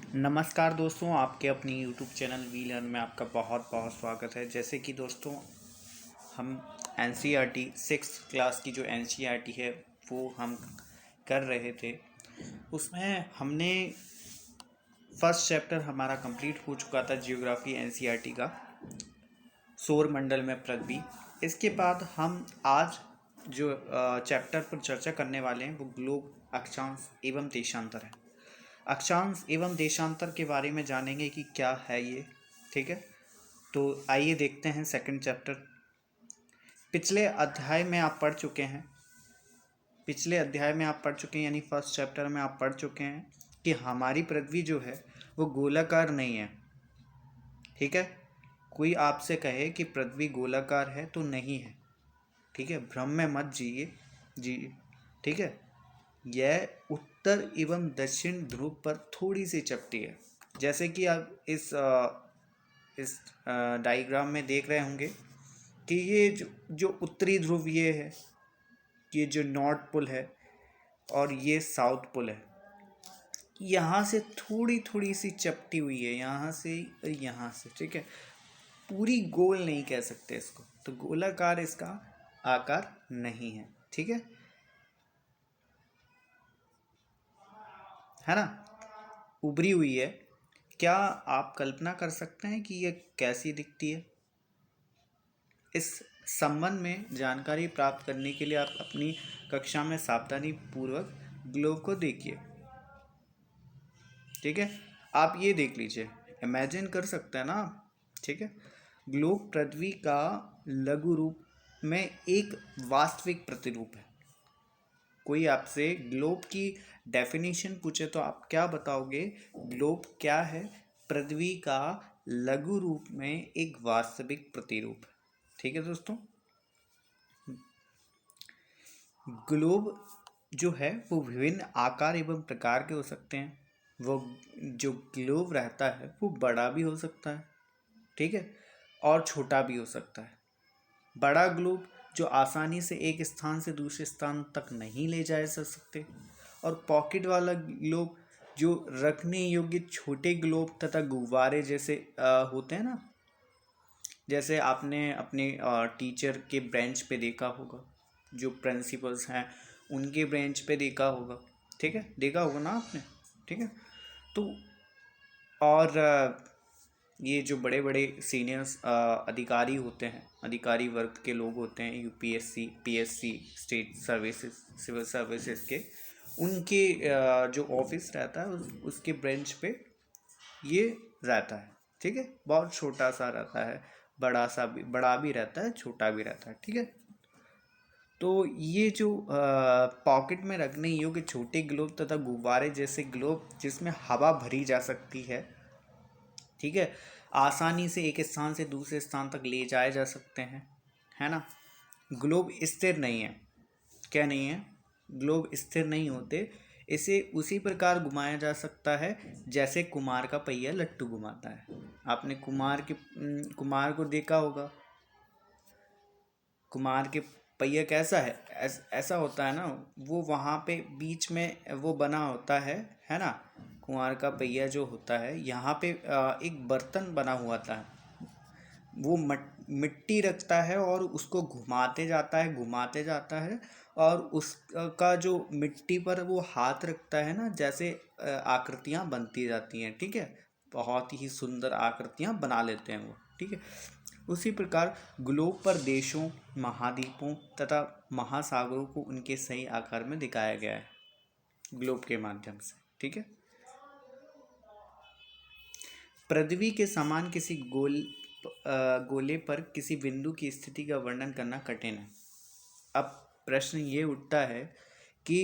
नमस्कार दोस्तों, आपके अपनी यूट्यूब चैनल वी लर्न में आपका बहुत बहुत स्वागत है। जैसे कि दोस्तों हम एनसीईआरटी 6th क्लास की जो एनसीईआरटी है वो हम कर रहे थे। उसमें हमने फर्स्ट चैप्टर हमारा कंप्लीट हो चुका था, जियोग्राफी एनसीईआरटी का, सौर मंडल में पृथ्वी। इसके बाद हम आज जो चैप्टर पर चर्चा करने वाले हैं वो ग्लोब, अक्षांश एवं देशांतर है। अक्षांश एवं देशांतर के बारे में जानेंगे कि क्या है ये। ठीक है, तो आइए देखते हैं सेकंड चैप्टर। पिछले अध्याय में आप पढ़ चुके हैं यानी फर्स्ट चैप्टर में आप पढ़ चुके हैं कि हमारी पृथ्वी जो है वो गोलाकार नहीं है। ठीक है, कोई आपसे कहे कि पृथ्वी गोलाकार है तो नहीं है। ठीक है, भ्रम में मत जी। ठीक है, यह उत्तर एवं दक्षिण ध्रुव पर थोड़ी सी चपटी है। जैसे कि आप इस डायग्राम में देख रहे होंगे कि ये जो उत्तरी ध्रुव ये है, ये जो नॉर्थ पोल है और ये साउथ पोल है। यहाँ से थोड़ी थोड़ी सी चपटी हुई है, यहाँ से और यहाँ से। ठीक है, पूरी गोल नहीं कह सकते इसको, तो गोलाकार इसका आकार नहीं है। ठीक है ना, उभरी हुई है। क्या आप कल्पना कर सकते हैं कि ये कैसी दिखती है? इस संबंध में जानकारी प्राप्त करने के लिए आप अपनी कक्षा में सावधानी पूर्वक ग्लोब को देखिए। ठीक है, आप ये देख लीजिए, इमेजिन कर सकते हैं ना आप। ठीक है, ग्लोब पृथ्वी का लघु रूप में एक वास्तविक प्रतिरूप है। कोई आपसे ग्लोब की डेफिनेशन पूछे तो आप क्या बताओगे? ग्लोब क्या है? पृथ्वी का लघु रूप में एक वास्तविक प्रतिरूप। ठीक है दोस्तों, ग्लोब जो है वो विभिन्न आकार एवं प्रकार के हो सकते हैं। वो जो ग्लोब रहता है वो बड़ा भी हो सकता है, ठीक है, और छोटा भी हो सकता है। बड़ा ग्लोब जो आसानी से एक स्थान से दूसरे स्थान तक नहीं ले जाए जा सकते, और पॉकेट वाला ग्लोब जो रखने योग्य छोटे ग्लोब तथा गुब्बारे जैसे होते हैं ना, जैसे आपने अपने टीचर के बेंच पे देखा होगा, जो प्रिंसिपल्स हैं उनके बेंच पे देखा होगा। ठीक है, देखा होगा ना आपने। ठीक है, तो और ये जो बड़े बड़े सीनियर्स अधिकारी होते हैं, अधिकारी वर्ग के लोग होते हैं, UPSC, PSC, state services, civil services के, उनके जो ऑफिस रहता है उसके ब्रांच पे ये रहता है। ठीक है, बहुत छोटा सा रहता है, बड़ा भी रहता है, छोटा भी रहता है। ठीक है, तो ये जो पॉकेट में रखने योग्य छोटे ग्लोब तथा गुब्बारे जैसे ग्लोब जिसमें हवा भरी जा सकती है, ठीक है, आसानी से एक स्थान से दूसरे स्थान तक ले जाए जा सकते हैं, है ना। ग्लोब स्थिर नहीं है। क्या नहीं है? ग्लोब स्थिर नहीं होते। इसे उसी प्रकार घुमाया जा सकता है जैसे कुमार का पहिया लट्टू घुमाता है। आपने कुमार को देखा होगा। कुमार के पहिया कैसा है? ऐसा होता है ना, वो वहाँ पे बीच में वो बना होता है ना। कुमार का पहिया जो होता है, यहाँ पे एक बर्तन बना हुआ था, वो मिट्टी रखता है और उसको घुमाते जाता है और उसका जो मिट्टी पर वो हाथ रखता है ना, जैसे आकृतियाँ बनती जाती हैं। ठीक है, बहुत ही सुंदर आकृतियाँ बना लेते हैं वो। ठीक है, उसी प्रकार ग्लोब पर देशों, महाद्वीपों तथा महासागरों को उनके सही आकार में दिखाया गया है ग्लोब के माध्यम से। ठीक है, पृथ्वी के समान किसी गोले पर किसी बिंदु की स्थिति का वर्णन करना कठिन है। अब प्रश्न ये उठता है कि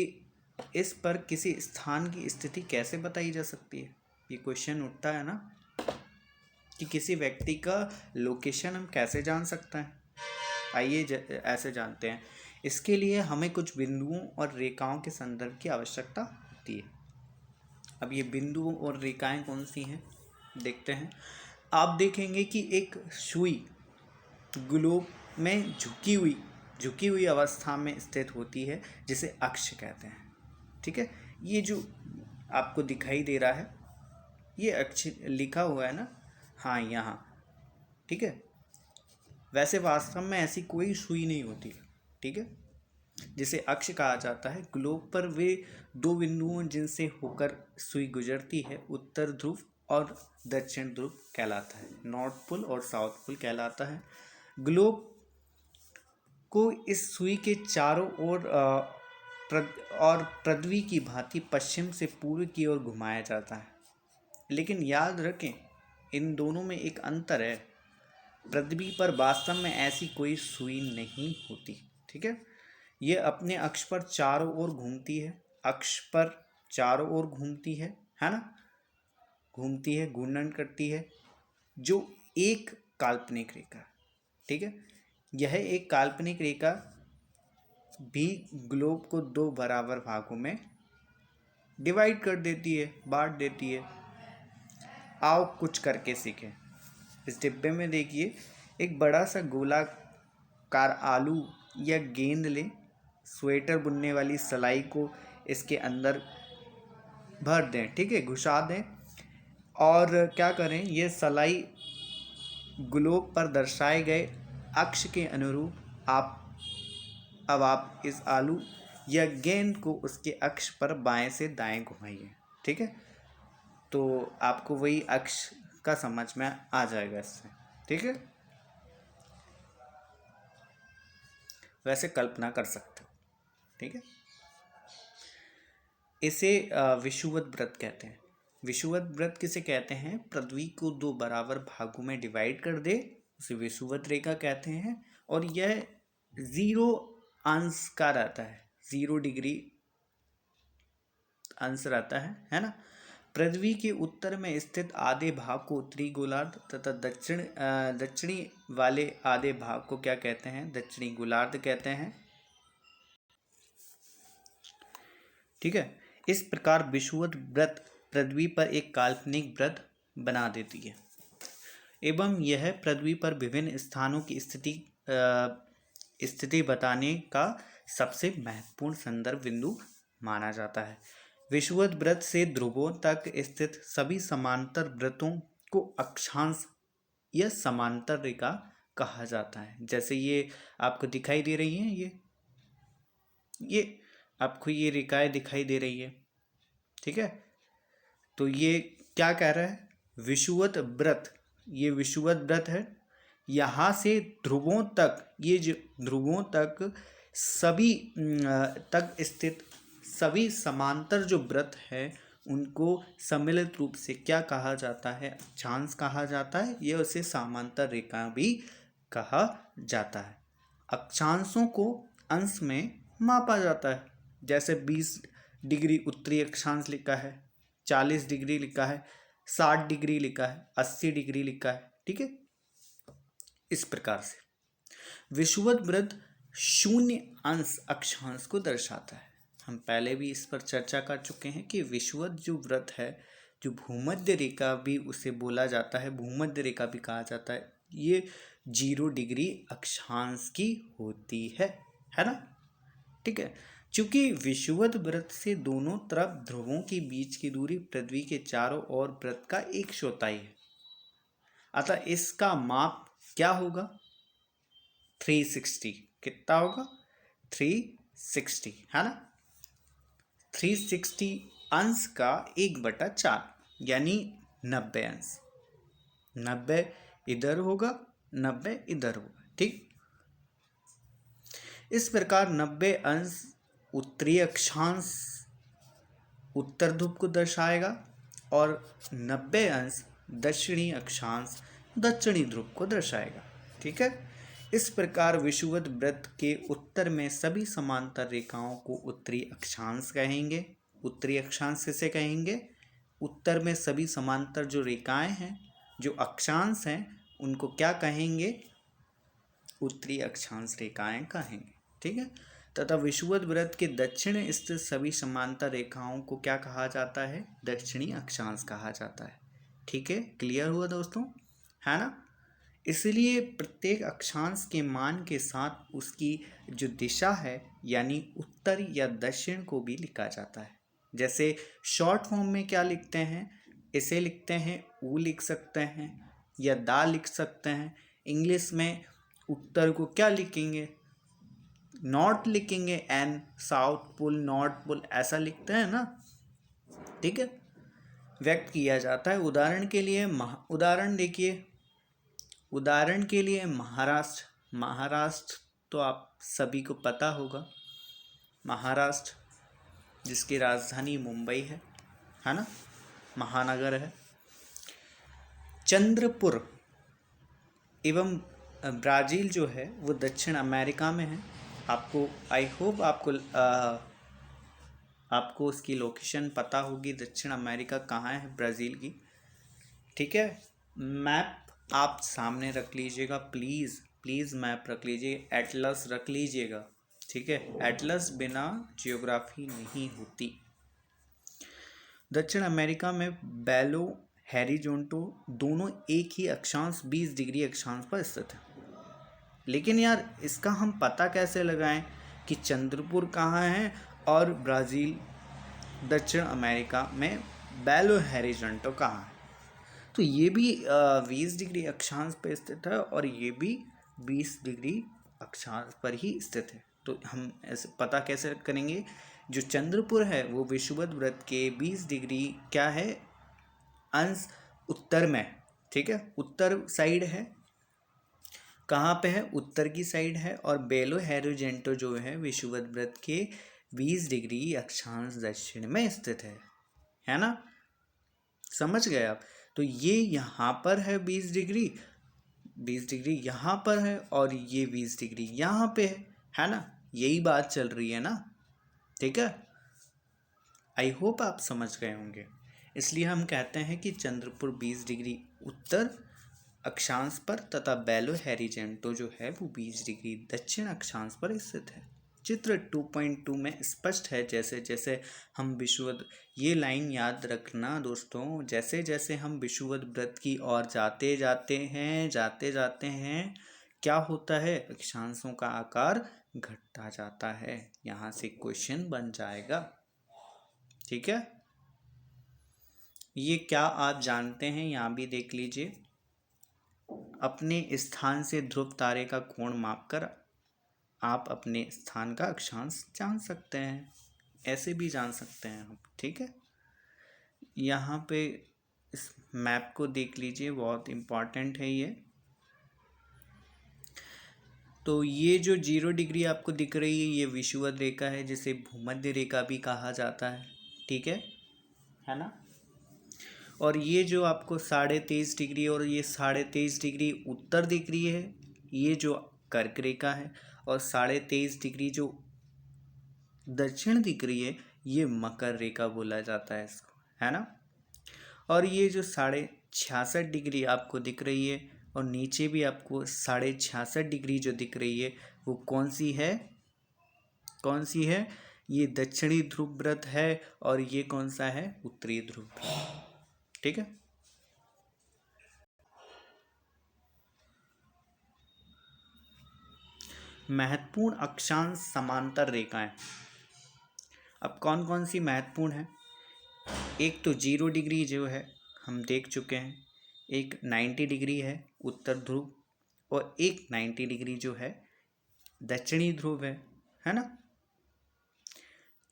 इस पर किसी स्थान की स्थिति कैसे बताई जा सकती है। ये क्वेश्चन उठता है ना कि किसी व्यक्ति का लोकेशन हम कैसे जान सकते हैं। आइए ऐसे जानते हैं। इसके लिए हमें कुछ बिंदुओं और रेखाओं के संदर्भ की आवश्यकता होती है। अब ये बिंदु और रेखाएं कौन सी हैं देखते हैं। आप देखेंगे कि एक सुई ग्लोब में झुकी हुई अवस्था में स्थित होती है, जिसे अक्ष कहते हैं। ठीक है, ये जो आपको दिखाई दे रहा है, ये अक्षर लिखा हुआ है ना, हाँ यहाँ, ठीक है। वैसे वास्तव में ऐसी कोई सुई नहीं होती, ठीक है, जिसे अक्ष कहा जाता है। ग्लोब पर वे दो बिंदुओं जिनसे होकर सुई गुजरती है, उत्तर ध्रुव और दक्षिण ध्रुव कहलाता है, नॉर्थ पोल और साउथ पोल कहलाता है। ग्लोब को इस सुई के चारों ओर और पृथ्वी की भांति पश्चिम से पूर्व की ओर घुमाया जाता है। लेकिन याद रखें, इन दोनों में एक अंतर है, पृथ्वी पर वास्तव में ऐसी कोई सुई नहीं होती, ठीक है। ये अपने अक्ष पर चारों ओर घूमती है, अक्ष पर चारों ओर घूमती है ना, घूमती है, घूर्णन करती है, जो एक काल्पनिक रेखा, ठीक है। यह एक काल्पनिक रेखा भी ग्लोब को दो बराबर भागों में डिवाइड कर देती है, बांट देती है। आओ कुछ करके सीखें। इस डिब्बे में देखिए, एक बड़ा सा गोलाकार आलू या गेंद लें, स्वेटर बुनने वाली सलाई को इसके अंदर भर दें, ठीक है, घुसा दें, और क्या करें, ये सलाई ग्लोब पर दर्शाए गए अक्ष के अनुरूप आप इस आलू या गेंद को उसके अक्ष पर बाएं से दाएं घुमाइए, ठीक है। तो आपको वही अक्ष का समझ में आ जाएगा इससे, ठीक है। वैसे कल्पना कर सकते हो, ठीक है। इसे विषुवत व्रत कहते हैं। विषुवत व्रत किसे कहते हैं? पृथ्वी को दो बराबर भागों में डिवाइड कर दे, उसे विषुवत रेखा कहते हैं। और यह 0 अंश का रहता है, 0 डिग्री अंश रहता है ना। पृथ्वी के उत्तर में स्थित आधे भाग को उत्तरी गोलार्ध तथा दक्षिणी वाले आधे भाग को क्या कहते हैं? दक्षिणी गोलार्ध कहते हैं, ठीक है। इस प्रकार विषुवत व्रत पृथ्वी पर एक काल्पनिक व्रत बना देती है एवं यह पृथ्वी पर विभिन्न स्थानों की स्थिति बताने का सबसे महत्वपूर्ण संदर्भ बिंदु माना जाता है। विषुवत व्रत से ध्रुवों तक स्थित सभी समांतर व्रतों को अक्षांश या समांतर रेखा कहा जाता है। जैसे ये आपको दिखाई दे रही हैं, ये आपको ये रेखाएं दिखाई दे रही है, ठीक है। तो ये क्या कह रहा है? विषुवत व्रत, ये विषुवत व्रत है। यहाँ से ध्रुवों तक, ये जो ध्रुवों तक सभी तक स्थित सभी समांतर जो व्रत है उनको सम्मिलित रूप से क्या कहा जाता है? अक्षांश कहा जाता है, या उसे समांतर रेखा भी कहा जाता है। अक्षांशों को अंश में मापा जाता है, जैसे 20 डिग्री उत्तरी अक्षांश लिखा है, 40 डिग्री लिखा है, 60 डिग्री लिखा है, 80 डिग्री लिखा है, ठीक है। इस प्रकार से विषुवत व्रत शून्य अंश अक्षांश को दर्शाता है। हम पहले भी इस पर चर्चा कर चुके हैं कि विषुवत जो व्रत है, जो भूमध्य रेखा भी उसे बोला जाता है, भूमध्य रेखा भी कहा जाता है, ये 0 डिग्री अक्षांश की होती है ना, ठीक है। चूंकि विषुवत व्रत से दोनों तरफ ध्रुवों के बीच की दूरी पृथ्वी के चारों ओर व्रत का एक चौथाई है, अतः इसका माप क्या होगा? 360। कितना होगा? 360, है ना। 360 अंश का 1/4 यानी 90 अंश। 90 इधर होगा, 90 इधर होगा, ठीक। इस प्रकार 90 अंश उत्तरी अक्षांश उत्तर ध्रुव को दर्शाएगा और 90 अंश दक्षिणी अक्षांश दक्षिणी ध्रुव को दर्शाएगा, ठीक है। इस प्रकार विषुवत व्रत के उत्तर में सभी समांतर रेखाओं को उत्तरी अक्षांश कहेंगे। उत्तरी अक्षांश किसे कहेंगे? उत्तर में सभी समांतर जो रेखाएं हैं, जो अक्षांश हैं, उनको क्या कहेंगे? उत्तरी अक्षांश रेखाएं कहेंगे, ठीक है। तथा विषुवत व्रत के दक्षिण स्थित सभी समांतर रेखाओं को क्या कहा जाता है? दक्षिणी अक्षांश कहा जाता है, ठीक है। क्लियर हुआ दोस्तों, है ना। इसलिए प्रत्येक अक्षांश के मान के साथ उसकी जो दिशा है, यानी उत्तर या दक्षिण को भी लिखा जाता है। जैसे शॉर्ट फॉर्म में क्या लिखते हैं? इसे लिखते हैं ऊ लिख सकते हैं या दा लिख सकते हैं। इंग्लिश में उत्तर को क्या लिखेंगे, नॉर्थ लिखेंगे, N, south pole, north pole ऐसा लिखते हैं ना, ठीक है, व्यक्त किया जाता है। उदाहरण के लिए उदाहरण देखिए, उदाहरण के लिए महाराष्ट्र, महाराष्ट्र तो आप सभी को पता होगा, महाराष्ट्र जिसकी राजधानी मुंबई है ना, महानगर है। चंद्रपुर एवं ब्राज़ील जो है वो दक्षिण अमेरिका में है। आपको आई होप आपको उसकी लोकेशन पता होगी, दक्षिण अमेरिका कहाँ है ब्राज़ील की, ठीक है। मैप आप सामने रख लीजिएगा, प्लीज़ प्लीज़ मैप रख लीजिए, एटलस रख लीजिएगा, ठीक है। एटलस बिना जियोग्राफी नहीं होती। दक्षिण अमेरिका में बेलो हैरिजोंटो दोनों एक ही अक्षांश 20 डिग्री अक्षांश पर स्थित है। लेकिन यार इसका हम पता कैसे लगाएं कि चंद्रपुर कहाँ है और ब्राज़ील दक्षिण अमेरिका में बेलो हैरिजोंटो कहाँ है। तो ये भी 20 डिग्री अक्षांश पर स्थित है और ये भी 20 डिग्री अक्षांश पर ही स्थित है। तो हम ऐसे पता कैसे करेंगे, जो चंद्रपुर है वो विषुवत वृत्त के 20 डिग्री क्या है, अंश उत्तर में, ठीक है, उत्तर साइड है। कहाँ पे है, उत्तर की साइड है। और बेलो हैरिजोंटो जो है विषुवत वृत्त के 20 डिग्री अक्षांश दक्षिण में स्थित है ना, समझ गए आप। तो ये यहाँ पर है 20 डिग्री, 20 डिग्री यहाँ पर है और ये 20 डिग्री यहाँ पे है ना, यही बात चल रही है ना, ठीक है। आई होप आप समझ गए होंगे। इसलिए हम कहते हैं कि चंद्रपुर 20 डिग्री उत्तर अक्षांश पर तथा बेलो हैरिजोंटो जो है वो 20 डिग्री दक्षिण अक्षांश पर स्थित है। चित्र 2.2 में स्पष्ट है। जैसे जैसे हम विषुवत, ये लाइन याद रखना दोस्तों, जैसे जैसे हम विषुवत वृत्त की ओर जाते जाते हैं क्या होता है, अक्षांशों का आकार घटता जाता है। यहाँ से क्वेश्चन बन जाएगा, ठीक है। ये क्या आप जानते हैं, यहाँ भी देख लीजिए। अपने स्थान से ध्रुव तारे का कोण मापकर आप अपने स्थान का अक्षांश जान सकते हैं, ऐसे भी जान सकते हैं आप, ठीक है। यहाँ पे इस मैप को देख लीजिए, बहुत इम्पॉर्टेंट है ये। तो ये जो 0 डिग्री आपको दिख रही है ये विषुवत रेखा है, जिसे भूमध्य रेखा भी कहा जाता है, ठीक है ना। और ये जो आपको 23.5 डिग्री और ये 23.5 डिग्री उत्तर दिख रही है, ये जो कर्क रेखा है, और 23.5 डिग्री जो दक्षिण दिख रही है ये मकर रेखा बोला जाता है इसको, है ना। और ये जो 66.5 डिग्री आपको दिख रही है और नीचे भी आपको 66.5 डिग्री जो दिख रही है वो कौन सी है, ये दक्षिणी ध्रुव व्रत है और ये कौन सा है, उत्तरी ध्रुव, ठीक है। महत्वपूर्ण अक्षांश समांतर रेखाएं, अब कौन कौन सी महत्वपूर्ण है। एक तो 0 डिग्री जो है हम देख चुके हैं, एक 90 डिग्री है उत्तर ध्रुव, और एक 90 डिग्री जो है दक्षिणी ध्रुव है ना।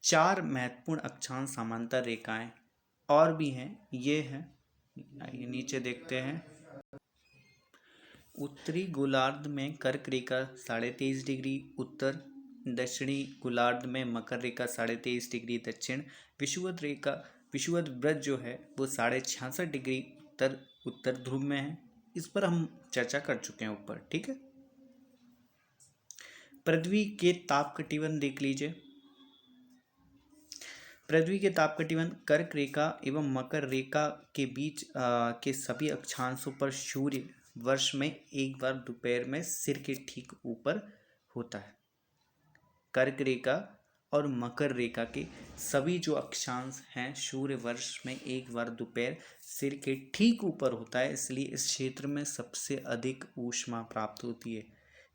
4 महत्वपूर्ण अक्षांश समांतर रेखाएं और भी हैं, ये हैं, ये नीचे देखते हैं। उत्तरी गोलार्ध में कर्क रेखा 23.5 डिग्री उत्तर, दक्षिणी गोलार्ध में मकर रेखा 23.5 डिग्री दक्षिण, विषुवत व्रत जो है वो 66.5 डिग्री उत्तर ध्रुव में है। इस पर हम चर्चा कर चुके हैं ऊपर, ठीक है। पृथ्वी के ताप कटिबंध देख लीजिए। पृथ्वी के ताप कटिबंध कर्क रेखा एवं मकर रेखा के बीच के सभी अक्षांशों पर सूर्य वर्ष में एक बार दोपहर में सिर के ठीक ऊपर होता है। कर्क रेखा और मकर रेखा के सभी जो अक्षांश हैं सूर्य वर्ष में एक बार दोपहर सिर के ठीक ऊपर होता है, इसलिए इस क्षेत्र में सबसे अधिक ऊष्मा प्राप्त होती है।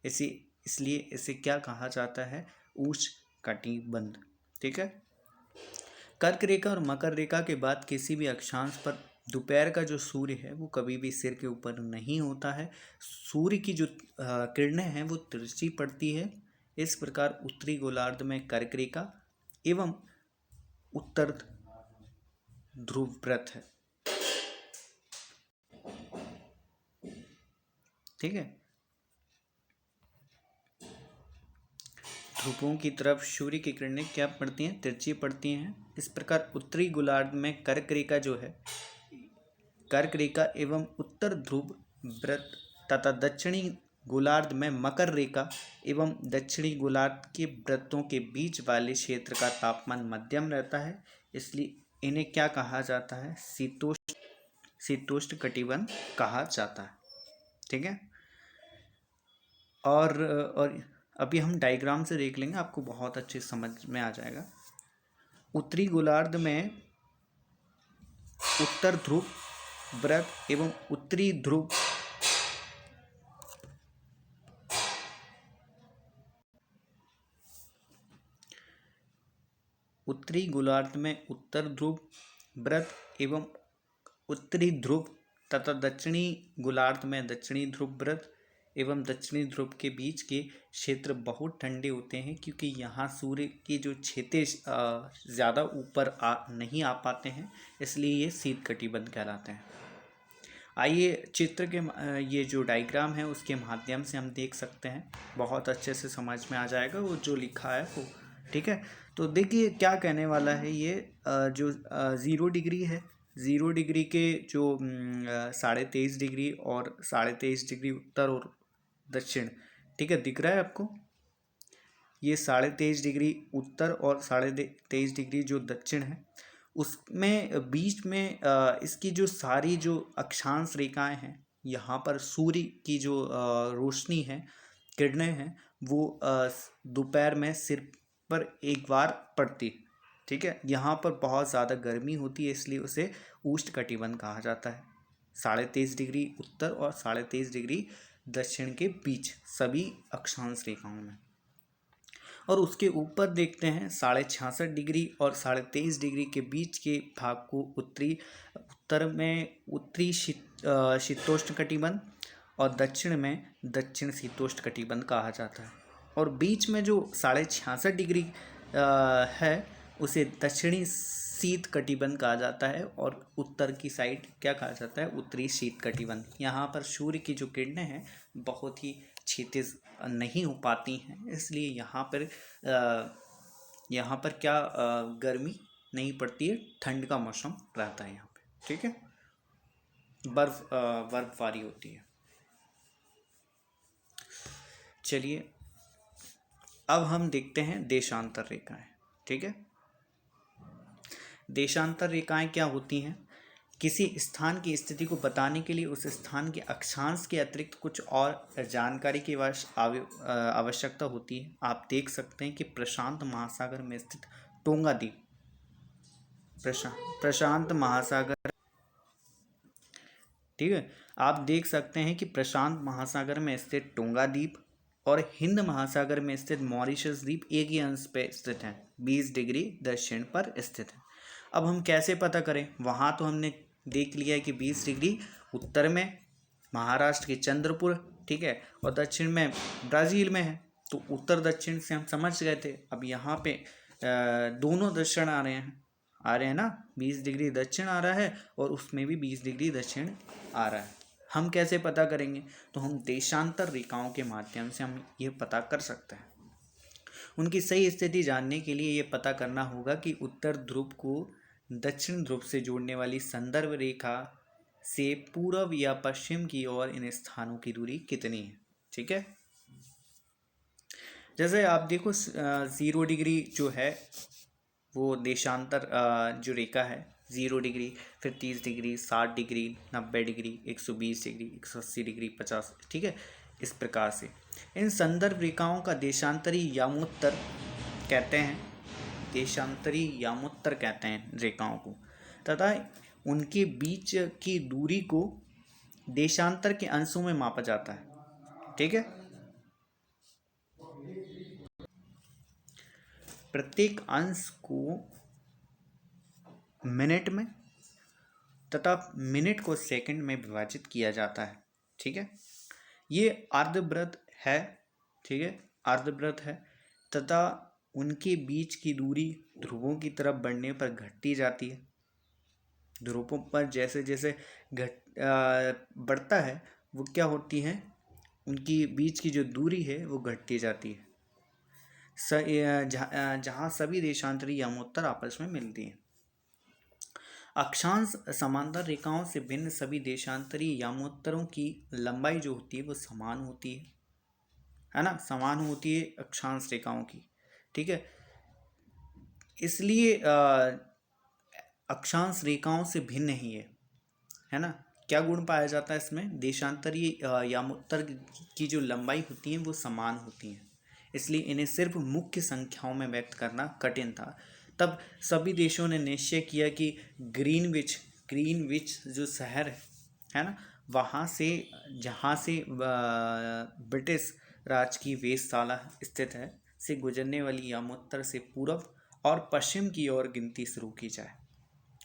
इसलिए इसे क्या कहा जाता है, उष्णकटिबंध, ठीक है। कर्क रेखा और मकर रेखा के बाद किसी भी अक्षांश पर दोपहर का जो सूर्य है वो कभी भी सिर के ऊपर नहीं होता है। सूर्य की जो किरणें हैं वो तिरछी पड़ती है। इस प्रकार उत्तरी गोलार्ध में कर्क रेखा एवं उत्तर ध्रुव व्रत है। ठीक है। ध्रुवों की तरफ सूर्य की किरणें क्या पड़ती हैं, तिरछी पड़ती हैं। इस प्रकार उत्तरी गोलार्ध में कर्क रेखा जो है, कर्क रेखा एवं उत्तर ध्रुव व्रत तथा दक्षिणी गोलार्ध में मकर रेखा एवं दक्षिणी गोलार्ध के व्रतों के बीच वाले क्षेत्र का तापमान मध्यम रहता है, इसलिए इन्हें क्या कहा जाता है, शीतोष्ण कटिबंध कहा जाता है। ठीक है। और अभी हम डायग्राम से देख लेंगे, आपको बहुत अच्छे समझ में आ जाएगा। उत्तरी गोलार्ध में उत्तर ध्रुव व्रत एवं उत्तरी ध्रुव उत्तरी गोलार्ध में उत्तर ध्रुव व्रत एवं उत्तरी ध्रुव तथा दक्षिणी गोलार्ध में दक्षिणी ध्रुव व्रत एवं दक्षिणी ध्रुव के बीच के क्षेत्र बहुत ठंडे होते हैं, क्योंकि यहाँ सूर्य की जो क्षितिज ज़्यादा ऊपर नहीं आ पाते हैं, इसलिए ये शीत कटिबंध कहलाते हैं। आइए चित्र के ये जो डायग्राम है उसके माध्यम से हम देख सकते हैं, बहुत अच्छे से समझ में आ जाएगा वो जो लिखा है वो। ठीक है। तो देखिए क्या कहने वाला है ये, जो 0 डिग्री है, 0 डिग्री के जो 23.5 डिग्री और 23.5 डिग्री उत्तर और दक्षिण, ठीक है, दिख रहा है आपको। ये 23.5 डिग्री उत्तर और 23.5 डिग्री जो दक्षिण है, उसमें बीच में इसकी जो सारी जो अक्षांश रेखाएं हैं, यहाँ पर सूर्य की जो रोशनी है, किरणें हैं, वो दोपहर में सिर पर एक बार पड़ती। ठीक है। यहाँ पर बहुत ज़्यादा गर्मी होती है, इसलिए उसे उष्ण कटिबंध कहा जाता है। 23.5 डिग्री उत्तर और 23.5 डिग्री दक्षिण के बीच सभी अक्षांश रेखाओं में। और उसके ऊपर देखते हैं 66.5 डिग्री और 23.5 डिग्री के बीच के भाग को उत्तर में उत्तरी शीतोष्ण कटिबंध और दक्षिण में दक्षिण शीतोष्ण कटिबंध कहा जाता है। और बीच में जो 66.5 डिग्री है उसे दक्षिणी शीत कटिबंध कहा जाता है, और उत्तर की साइड क्या कहा जाता है, उत्तरी शीत कटिबंध। यहाँ पर सूर्य की जो किरणें हैं बहुत ही क्षितिज नहीं हो पाती हैं, इसलिए यहाँ पर क्या गर्मी नहीं पड़ती है, ठंड का मौसम रहता है यहाँ पे। ठीक है। बर्फबारी होती है। चलिए अब हम देखते हैं देशांतर रेखाएं। ठीक है। देशांतर रेखाएं क्या होती हैं, किसी स्थान की स्थिति को बताने के लिए उस स्थान के अक्षांश के अतिरिक्त कुछ और जानकारी की आवश्यकता होती है। आप देख सकते हैं कि प्रशांत महासागर में स्थित टोंगा द्वीप, प्रशांत महासागर, ठीक है, आप देख सकते हैं कि प्रशांत महासागर में स्थित टोंगा द्वीप और हिंद महासागर में स्थित मॉरिशस द्वीप एक ही अंश पे स्थित है, 20 डिग्री दक्षिण पर स्थित है। अब हम कैसे पता करें, वहाँ तो हमने देख लिया है कि 20 डिग्री उत्तर में महाराष्ट्र के चंद्रपुर, ठीक है, और दक्षिण में ब्राज़ील में है, तो उत्तर दक्षिण से हम समझ गए थे। अब यहाँ पे दोनों दक्षिण आ रहे हैं ना, 20 डिग्री दक्षिण आ रहा है और उसमें भी 20 डिग्री दक्षिण आ रहा है। हम कैसे पता करेंगे, तो हम देशांतर रेखाओं के माध्यम से हम ये पता कर सकते हैं। उनकी सही स्थिति जानने के लिए ये पता करना होगा कि उत्तर ध्रुव को दक्षिण ध्रुव से जोड़ने वाली संदर्भ रेखा से पूर्व या पश्चिम की ओर इन स्थानों की दूरी कितनी है। ठीक है। जैसे आप देखो 0 डिग्री जो है वो देशांतर जो रेखा है, 0 डिग्री, फिर 30 degree, 60 degree, 90 degree, 120 degree, 180 degree, 50, ठीक है, इस प्रकार से इन संदर्भ रेखाओं का देशांतरी यामोत्तर कहते हैं, देशांतरी यामोत्तर कहते हैं रेखाओं को, तथा उनके बीच की दूरी को देशांतर के अंशों में मापा जाता है। ठीक है। प्रत्येक अंश को मिनट में तथा मिनट को सेकंड में विभाजित किया जाता है। ठीक है, ये अर्धवृत्त है। ठीक है, अर्धवृत्त है तथा उनके बीच की दूरी ध्रुवों की तरफ बढ़ने पर घटती जाती है। ध्रुवों पर जैसे जैसे बढ़ता है वो क्या होती है, उनकी बीच की जो दूरी है वो घटती जाती है जहाँ सभी देशांतरी यमोत्तर आपस में मिलती हैं। अक्षांश समांतर रेखाओं से भिन्न सभी देशांतरी यामोत्तरों की लंबाई जो होती है वो समान होती है ना, समान होती है अक्षांश रेखाओं की। ठीक है, इसलिए अक्षांश रेखाओं से भिन्न ही है ना। क्या गुण पाया जाता है इसमें, देशांतरी यामोत्तर की जो लंबाई होती है वो समान होती है, इसलिए इन्हें सिर्फ मुख्य संख्याओं में व्यक्त करना कठिन था। तब सभी देशों ने निश्चय किया कि ग्रीनविच जो शहर है ना, वहाँ से जहाँ से ब्रिटिश राज की वेधशाला स्थित है से गुजरने वाली यामोत्तर से पूर्व और पश्चिम की ओर गिनती शुरू की जाए।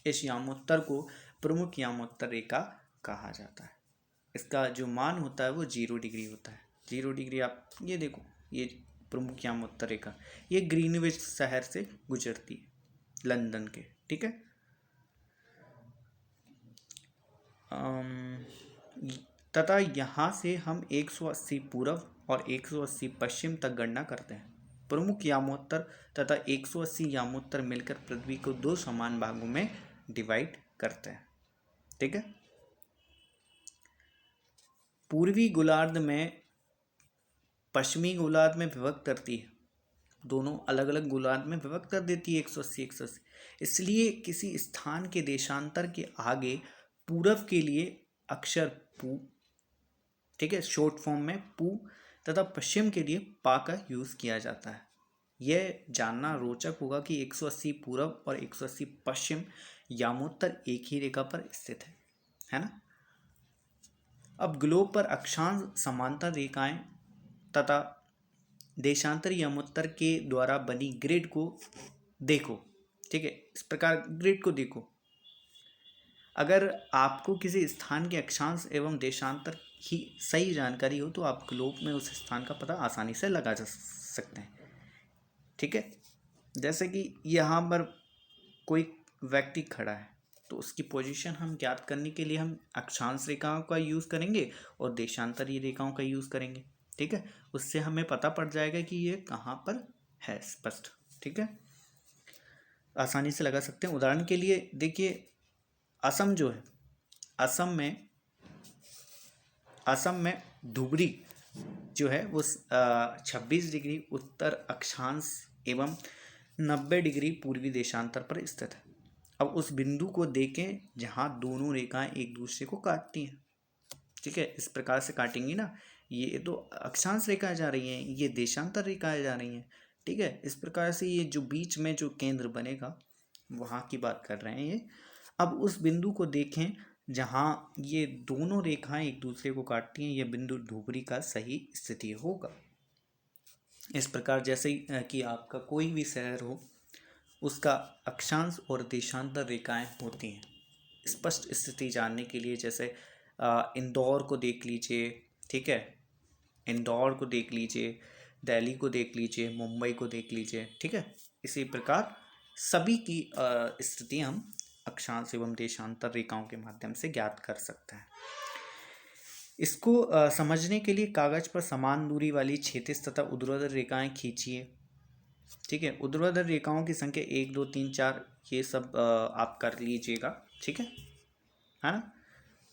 इस यामोत्तर को प्रमुख यामोत्तर रेखा कहा जाता है। इसका जो मान होता है वो 0 डिग्री होता है। 0 डिग्री आप ये देखो, ये प्रमुख यामोत्तर रेखा ये ग्रीनविच शहर से गुजरती है, लंदन के। ठीक है, तथा यहाँ से हम 180 पूर्व और 180 पश्चिम तक गणना करते हैं। प्रमुख यामोत्तर तथा 180 यामोत्तर मिलकर पृथ्वी को 2 समान भागों में डिवाइड करते हैं। ठीक है, पूर्वी गोलार्ध में पश्चिमी गोलार्ध में विभक्त करती है, दोनों अलग अलग गोलार्ध में विभक्त कर देती है 180 180। इसलिए किसी स्थान के देशांतर के आगे पूरब के लिए अक्षर पू, ठीक है, शॉर्ट फॉर्म में पू, तथा पश्चिम के लिए पा का यूज किया जाता है। यह जानना रोचक होगा कि 180 पूरब और 180 पश्चिम यामोत्तर एक ही रेखा पर स्थित है ना। अब ग्लोब पर अक्षांश समांतर रेखाएं तथा देशांतर यामोत्तर के द्वारा बनी ग्रिड को देखो। ठीक है, इस प्रकार ग्रिड को देखो। अगर आपको किसी स्थान के अक्षांश एवं देशांतर की सही जानकारी हो तो आप ग्लोब में उस स्थान का पता आसानी से लगा जा सकते हैं। ठीक है, जैसे कि यहाँ पर कोई व्यक्ति खड़ा है तो उसकी पोजीशन हम ज्ञात करने के लिए हम अक्षांश रेखाओं का यूज़ करेंगे और देशांतरीय रेखाओं का यूज़ करेंगे। ठीक है, उससे हमें पता पड़ जाएगा कि ये कहाँ पर है स्पष्ट। ठीक है, आसानी से लगा सकते हैं। उदाहरण के लिए देखिए, असम जो है, असम में धुबरी जो है वो 26 डिग्री उत्तर अक्षांश एवं 90 डिग्री पूर्वी देशांतर पर स्थित है। अब उस बिंदु को देखें जहाँ दोनों रेखाएं एक दूसरे को काटती हैं। ठीक है, इस प्रकार से काटेंगी ना, ये तो अक्षांश रेखाएं जा रही हैं, ये देशांतर रेखाएं जा रही हैं। ठीक है, इस प्रकार से ये जो बीच में जो केंद्र बनेगा वहाँ की बात कर रहे हैं ये। अब उस बिंदु को देखें जहाँ ये दोनों रेखाएं एक दूसरे को काटती हैं, ये बिंदु धुबरी का सही स्थिति होगा। इस प्रकार जैसे कि आपका कोई भी शहर हो उसका अक्षांश और देशांतर रेखाएं होती हैं। स्पष्ट स्थिति जानने के लिए जैसे इंदौर को देख लीजिए। ठीक है, इंदौर को देख लीजिए, दिल्ली को देख लीजिए, मुंबई को देख लीजिए। ठीक है, इसी प्रकार सभी की स्थिति हम अक्षांश एवं देशांतर रेखाओं के माध्यम से ज्ञात कर सकते हैं। इसको समझने के लिए कागज पर समान दूरी वाली क्षैतिज तथा ऊर्ध्वाधर रेखाएं खींचिए। ठीक है, ऊर्ध्वाधर रेखाओं की संख्या 1 2 3 4 ये सब आप कर लीजिएगा। ठीक है ना।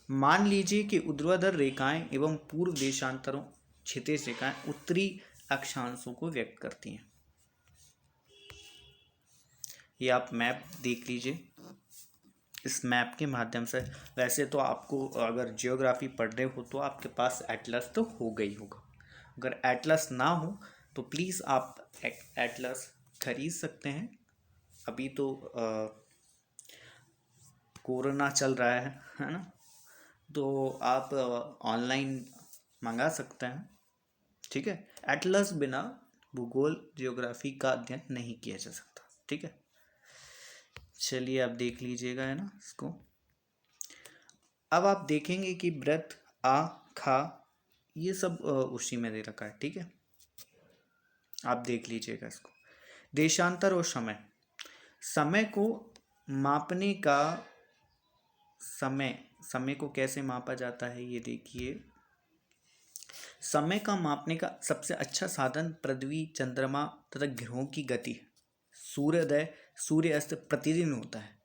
मान लीजिए कि ऊर्ध्वाधर रेखाएं एवं पूर्व देशांतरों क्षैतिज रेखाएं उत्तरी अक्षांशों को व्यक्त करती हैं। ये आप मैप देख लीजिए। इस मैप के माध्यम से, वैसे तो आपको अगर जियोग्राफी पढ़ रहे हो तो आपके पास एटलस तो हो गई होगा। अगर एटलस ना हो तो प्लीज़ आप एटलस खरीद सकते हैं। अभी तो कोरोना चल रहा है ना, तो आप ऑनलाइन मंगा सकते हैं। ठीक है, एटलस बिना भूगोल जियोग्राफी का अध्ययन नहीं किया जा सकता। ठीक है, चलिए आप देख लीजिएगा है ना इसको। अब आप देखेंगे कि व्रत, आ, खा, ये सब उसी में दे रखा है, ठीक है, आप देख लीजिएगा इसको। देशांतर और समय, समय को मापने का, समय समय को कैसे मापा जाता है ये देखिए। समय का मापने का सबसे अच्छा साधन पृथ्वी, चंद्रमा तथा ग्रहों की गति है। सूर्योदय, सूर्य अस्त प्रतिदिन होता है,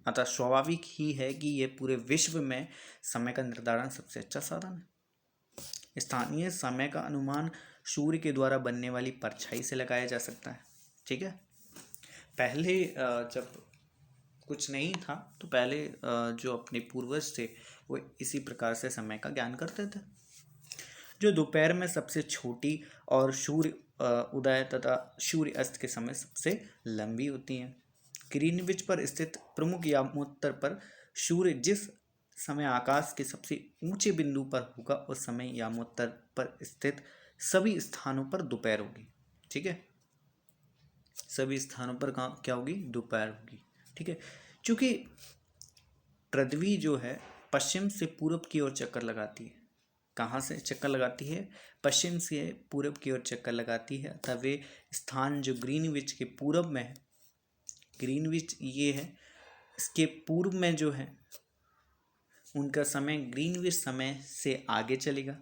अतः स्वाभाविक ही है कि यह पूरे विश्व में समय का निर्धारण सबसे अच्छा साधन है। स्थानीय समय का अनुमान सूर्य के द्वारा बनने वाली परछाई से लगाया जा सकता है, ठीक है। पहले जब कुछ नहीं था तो पहले जो अपने पूर्वज थे वो इसी प्रकार से समय का ज्ञान करते थे। जो दोपहर में सबसे छोटी और सूर्य उदय तथा सूर्य अस्त के समय सबसे लंबी होती हैं। ग्रीनविच पर स्थित प्रमुख यामोत्तर पर सूर्य जिस समय आकाश के सबसे ऊंचे बिंदु पर होगा उस समय यामोत्तर पर स्थित सभी स्थानों पर दोपहर होगी, ठीक है। सभी स्थानों पर क्या होगी, दोपहर होगी, ठीक है। क्योंकि पृथ्वी जो है पश्चिम से पूर्व की ओर चक्कर लगाती है। कहाँ से चक्कर लगाती है, पश्चिम से पूर्व की ओर चक्कर लगाती है, अतः वे स्थान जो ग्रीनविच के पूर्व में है, ग्रीनविच ये है, इसके पूर्व में जो है उनका समय ग्रीनविच समय से आगे चलेगा।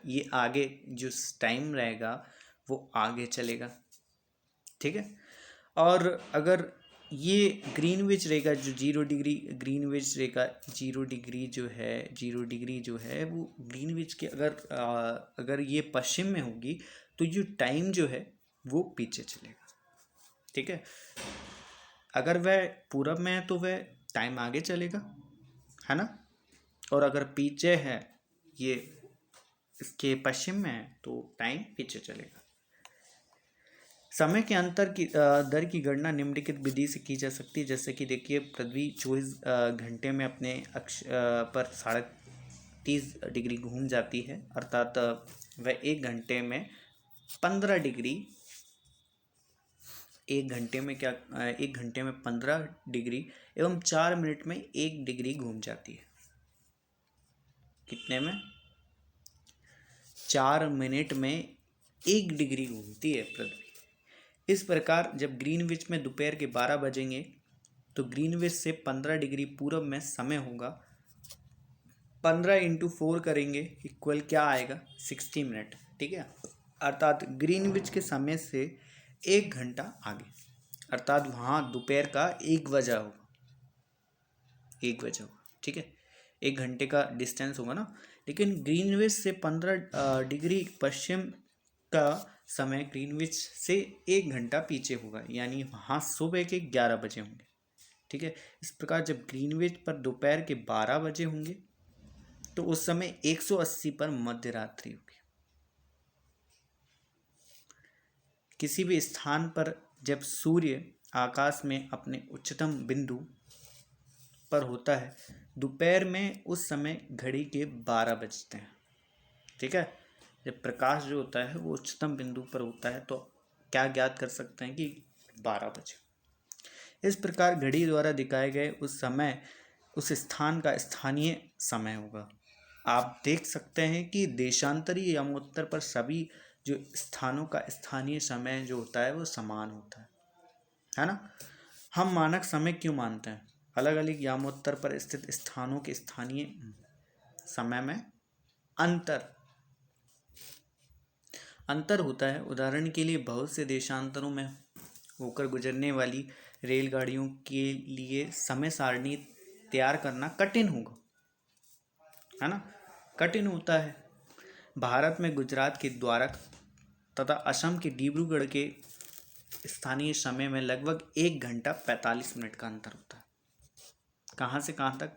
ये आगे जो टाइम रहेगा वो आगे चलेगा, ठीक है। और अगर ये ग्रीनविच रहेगा जो 0 डिग्री, ग्रीनविच रहेगा 0 डिग्री जो है, 0 डिग्री जो है वो ग्रीनविच के अगर ये पश्चिम में होगी तो जो टाइम जो है वो पीछे चलेगा, ठीक है। अगर वह पूरब में है तो वह टाइम आगे चलेगा, है ना। और अगर पीछे है, ये इसके पश्चिम में है तो टाइम पीछे चलेगा। समय के अंतर की दर की गणना निम्नलिखित विधि से की जा सकती है। जैसे कि देखिए पृथ्वी 24 घंटे में अपने अक्ष पर 30.5 डिग्री घूम जाती है, अर्थात वह 1 घंटे में 15 डिग्री, 1 घंटे में 15 डिग्री एवं 4 मिनट में 1 डिग्री घूम जाती है। कितने में, 4 मिनट में 1 डिग्री घूमती है पृथ्वी। इस प्रकार जब ग्रीनविच में दोपहर के 12 बजेंगे तो ग्रीनविच से 15 डिग्री पूर्व में समय होगा। 15 × 4 करेंगे इक्वल क्या आएगा, 60 मिनट, ठीक है। अर्थात ग्रीनविच के समय से 1 घंटा आगे, अर्थात वहाँ दोपहर का 1 बजा होगा, 1 बजा होगा, ठीक है। 1 घंटे का डिस्टेंस होगा ना। लेकिन ग्रीनविच से 15 डिग्री पश्चिम का समय ग्रीनविच से 1 घंटा पीछे होगा, यानी वहाँ सुबह के 11 बजे होंगे, ठीक है। इस प्रकार जब ग्रीनविच पर दोपहर के 12 बजे होंगे तो उस समय 180 पर मध्य रात्रि होगी। किसी भी स्थान पर जब सूर्य आकाश में अपने उच्चतम बिंदु पर होता है दोपहर में, उस समय घड़ी के 12 बजते हैं, ठीक है। जब प्रकाश जो होता है वो उच्चतम बिंदु पर होता है तो क्या ज्ञात कर सकते हैं कि 12 बजे। इस प्रकार घड़ी द्वारा दिखाए गए उस समय उस स्थान का स्थानीय समय होगा। आप देख सकते हैं कि देशांतरी यामोत्तर पर सभी जो स्थानों का स्थानीय समय जो होता है वो समान होता है ना। हम मानक समय क्यों मानते हैं, अलग अलग यामोत्तर पर स्थित स्थानों के स्थानीय समय में अंतर होता है। उदाहरण के लिए बहुत से देशांतरों में होकर गुजरने वाली रेलगाड़ियों के लिए समय सारणी तैयार करना कठिन होगा, है ना, कठिन होता है। भारत में गुजरात के द्वारक तथा असम के डिब्रूगढ़ के स्थानीय समय में लगभग 1 घंटा 45 मिनट का अंतर होता है। कहाँ से कहाँ तक,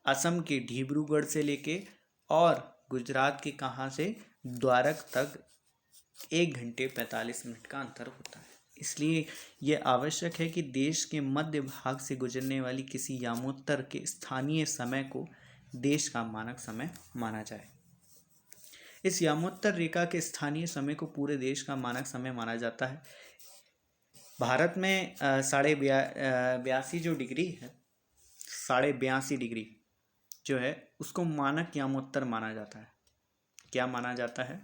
असम के डिब्रूगढ़ से लेके और गुजरात के कहाँ से, द्वारक तक 1 घंटे 45 मिनट का अंतर होता है। इसलिए यह आवश्यक है कि देश के मध्य भाग से गुजरने वाली किसी यामोत्तर के स्थानीय समय को देश का मानक समय माना जाए। इस यामोत्तर रेखा के स्थानीय समय को पूरे देश का मानक समय माना जाता है। भारत में 82.5 जो डिग्री है, 82.5 डिग्री जो है उसको मानक यामोत्तर माना जाता है। क्या माना जाता है?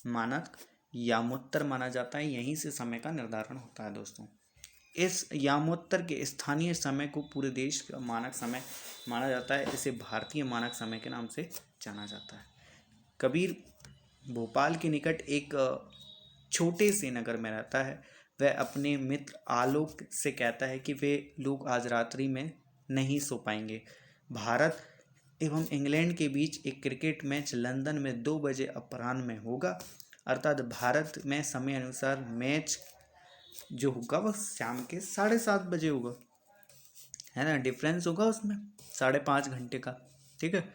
मानक यामोत्तर माना जाता है। यहीं से समय का निर्धारण होता है दोस्तों। इस यामोत्तर के स्थानीय समय को पूरे देश का मानक समय माना जाता है। इसे भारतीय मानक समय के नाम से जाना जाता है। कबीर भोपाल के निकट एक छोटे से नगर में रहता है। वह अपने मित्र आलोक से कहता है कि वे लोग आज रात्रि में नहीं सो पाएंगे। भारत एवं इंग्लैंड के बीच एक क्रिकेट मैच लंदन में 2 बजे अपराह्न में होगा। अर्थात भारत में समय अनुसार मैच जो होगा वह शाम के 7:30 बजे होगा, है ना। डिफरेंस होगा उसमें 5.5 घंटे का, ठीक है,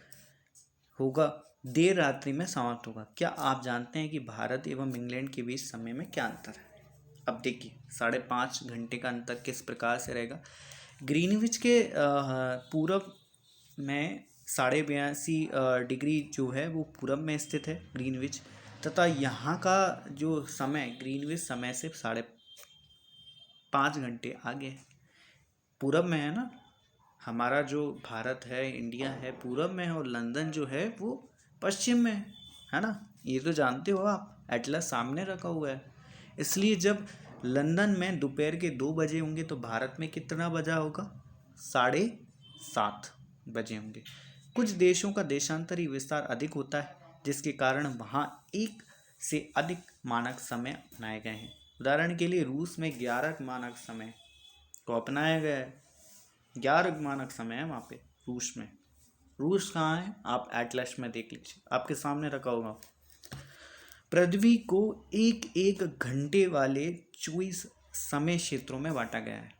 होगा। देर रात्रि में समाप्त होगा। क्या आप जानते हैं कि भारत एवं इंग्लैंड के बीच समय में क्या अंतर है? अब देखिए 5.5 घंटे का अंतर किस प्रकार से रहेगा। ग्रीनविच के पूरब में 82.5 डिग्री जो है वो पूरब में स्थित है ग्रीनविच, तथा यहाँ का जो समय ग्रीनविच समय से 5.5 घंटे आगे है, पूरब में है ना। हमारा जो भारत है, इंडिया है, पूरब में है, और लंदन जो है वो पश्चिम में है ना। ये तो जानते हो आप, एटलस सामने रखा हुआ है। इसलिए जब लंदन में दोपहर के 2 बजे होंगे तो भारत में कितना बजा होगा? 7:30 बजे होंगे। कुछ देशों का देशांतरी विस्तार अधिक होता है, जिसके कारण वहाँ एक से अधिक मानक समय अपनाए गए हैं। उदाहरण के लिए रूस में 11 मानक समय को अपनाया गया है। 11 मानक समय है वहाँ पे रूस में। रूस कहाँ है? आप एटलस में देख लीजिए, आपके सामने रखा होगा। पृथ्वी को एक एक घंटे वाले 24 समय क्षेत्रों में बांटा गया है।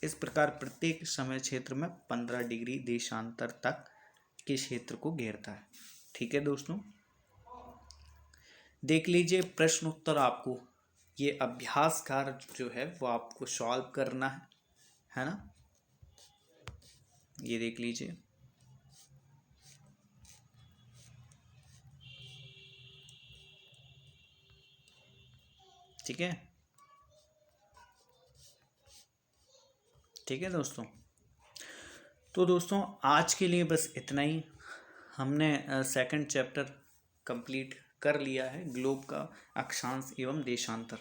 इस प्रकार प्रत्येक समय क्षेत्र में 15 डिग्री देशांतर तक के क्षेत्र को घेरता है। ठीक है दोस्तों, देख लीजिए प्रश्न उत्तर। आपको ये अभ्यास कार्य जो है वो आपको सॉल्व करना है ना। ये देख लीजिए, ठीक है। ठीक है दोस्तों, तो दोस्तों आज के लिए बस इतना ही। हमने सेकंड चैप्टर कंप्लीट कर लिया है, ग्लोब का अक्षांश एवं देशांतर।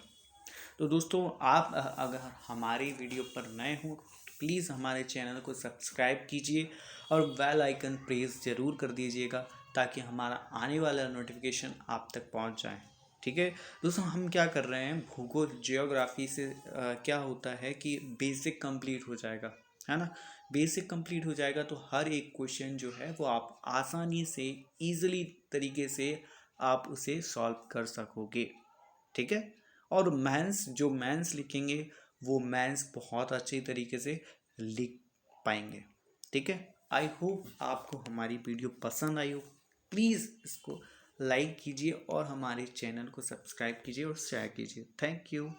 तो दोस्तों आप अगर हमारी वीडियो पर नए हो तो प्लीज़ हमारे चैनल को सब्सक्राइब कीजिए और बेल आइकन प्रेस ज़रूर कर दीजिएगा, ताकि हमारा आने वाला नोटिफिकेशन आप तक पहुंच जाए। ठीक है दोस्तों, हम क्या कर रहे हैं, भूगोल जियोग्राफी से क्या होता है कि बेसिक कंप्लीट हो जाएगा, है ना। बेसिक कंप्लीट हो जाएगा तो हर एक क्वेश्चन जो है वो आप आसानी से ईजिली तरीके से आप उसे सॉल्व कर सकोगे। ठीक है, और जो मेंस लिखेंगे वो मेंस बहुत अच्छे तरीके से लिख पाएंगे। ठीक है, आई होप आपको हमारी वीडियो पसंद आई हो। प्लीज़ इसको लाइक कीजिए और हमारे चैनल को सब्सक्राइब कीजिए और शेयर कीजिए। Thank you.